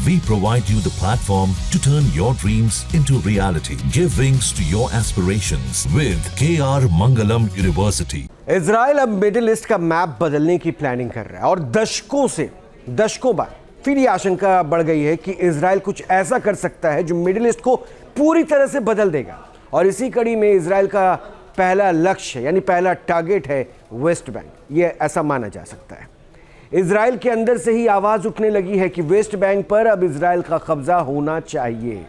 We provide you the platform to turn your dreams into reality. Give wings to your aspirations with KR Mangalam University. Israel अब middle east का map बदलने की planning कर रहा है और दशकों बाद फिर ये आशंका बढ़ गई है कि इजराइल कुछ ऐसा कर सकता है जो मिडिल ईस्ट को पूरी तरह से बदल देगा। और इसी कड़ी में इजराइल का पहला लक्ष्य यानी पहला टारगेट है वेस्ट बैंक। ये ऐसा माना जा सकता है। इजराइल के अंदर से ही आवाज उठने लगी है कि वेस्ट बैंक पर अब इजराइल का कब्जा होना चाहिए।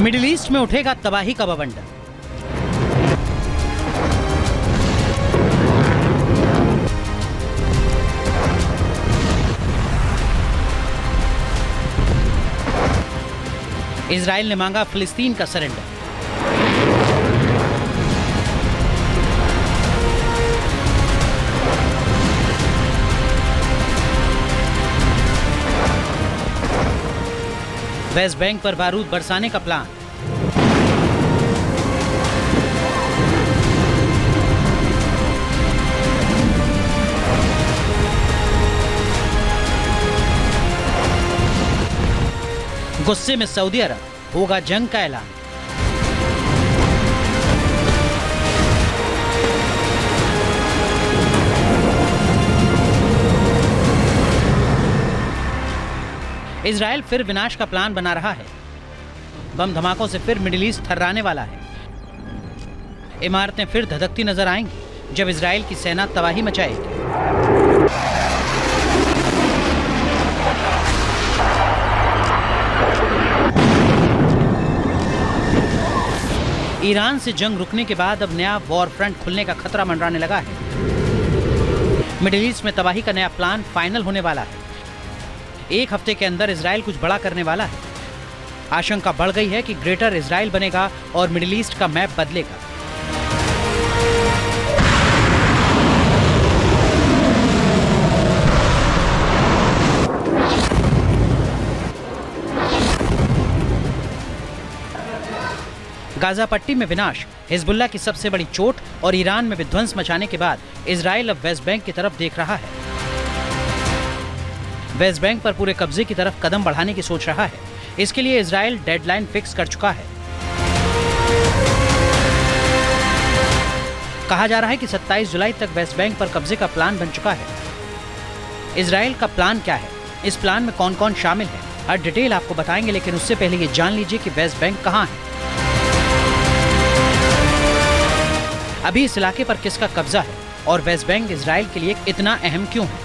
मिडिल ईस्ट में उठेगा तबाही का बवंडर। इजराइल ने मांगा फिलिस्तीन का सरेंडर। वेस्ट बैंक पर बारूद बरसाने का प्लान। गुस्से में सऊदी अरब, होगा जंग का ऐलान। इजराइल फिर विनाश का प्लान बना रहा है। बम धमाकों से फिर मिडिल ईस्ट थर्राने वाला है। इमारतें फिर धधकती नजर आएंगी जब इजराइल की सेना तबाही मचाएगी। ईरान से जंग रुकने के बाद अब नया वॉर फ्रंट खुलने का खतरा मंडराने लगा है। मिडिल ईस्ट में तबाही का नया प्लान फाइनल होने वाला है। एक हफ्ते के अंदर इजराइल कुछ बड़ा करने वाला है। आशंका बढ़ गई है कि ग्रेटर इजराइल बनेगा और मिडिल ईस्ट का मैप बदलेगा। गाजा पट्टी में विनाश, हिजबुल्लाह की सबसे बड़ी चोट और ईरान में विध्वंस मचाने के बाद इजराइल अब वेस्ट बैंक की तरफ देख रहा है। वेस्ट बैंक पर पूरे कब्जे की तरफ कदम बढ़ाने की सोच रहा है। इसके लिए इजराइल डेडलाइन फिक्स कर चुका है। कहा जा रहा है कि 27 जुलाई तक वेस्ट बैंक पर कब्जे का प्लान बन चुका है। इजराइल का प्लान क्या है, इस प्लान में कौन कौन शामिल है, हर डिटेल आपको बताएंगे, लेकिन उससे पहले ये जान लीजिए कि वेस्ट बैंक कहां है, अभी इस इलाके पर किसका कब्जा है और वेस्ट बैंक इजराइल के लिए इतना अहम क्यों है।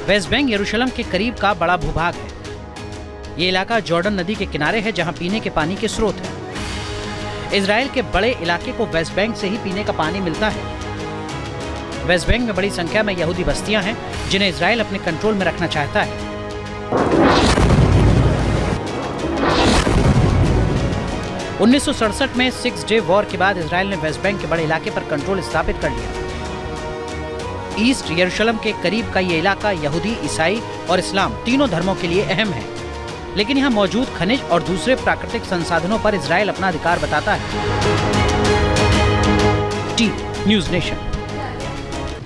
वेस्ट बैंक यरूशलेम के करीब का बड़ा भूभाग है। ये इलाका जॉर्डन नदी के किनारे है, जहां पीने के पानी के स्रोत है। इजराइल के बड़े इलाके को वेस्ट बैंक से ही पीने का पानी मिलता है। वेस्ट बैंक में बड़ी संख्या में यहूदी बस्तियां हैं जिन्हें इजराइल अपने कंट्रोल में रखना चाहता है। 1967 में 6 डे वॉर के बाद इजराइल ने वेस्ट बैंक के बड़े इलाके पर कंट्रोल स्थापित कर लिया। ईस्ट यरूशलेम के करीब का ये इलाका यहूदी, ईसाई और इस्लाम तीनों धर्मों के लिए अहम है, लेकिन यहाँ मौजूद खनिज और दूसरे प्राकृतिक संसाधनों पर इजराइल अपना अधिकार बताता है। TV news nation.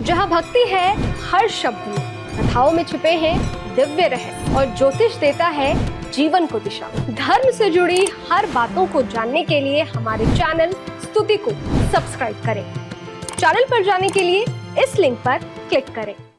जहाँ भक्ति है हर शब्द में, कथाओं में छुपे हैं दिव्य रहस्य और ज्योतिष देता है जीवन को दिशा। धर्म से जुड़ी हर बातों को जानने के लिए हमारे चैनल स्तुति को सब्सक्राइब करें। चैनल पर जाने के लिए इस लिंक पर क्लिक करें।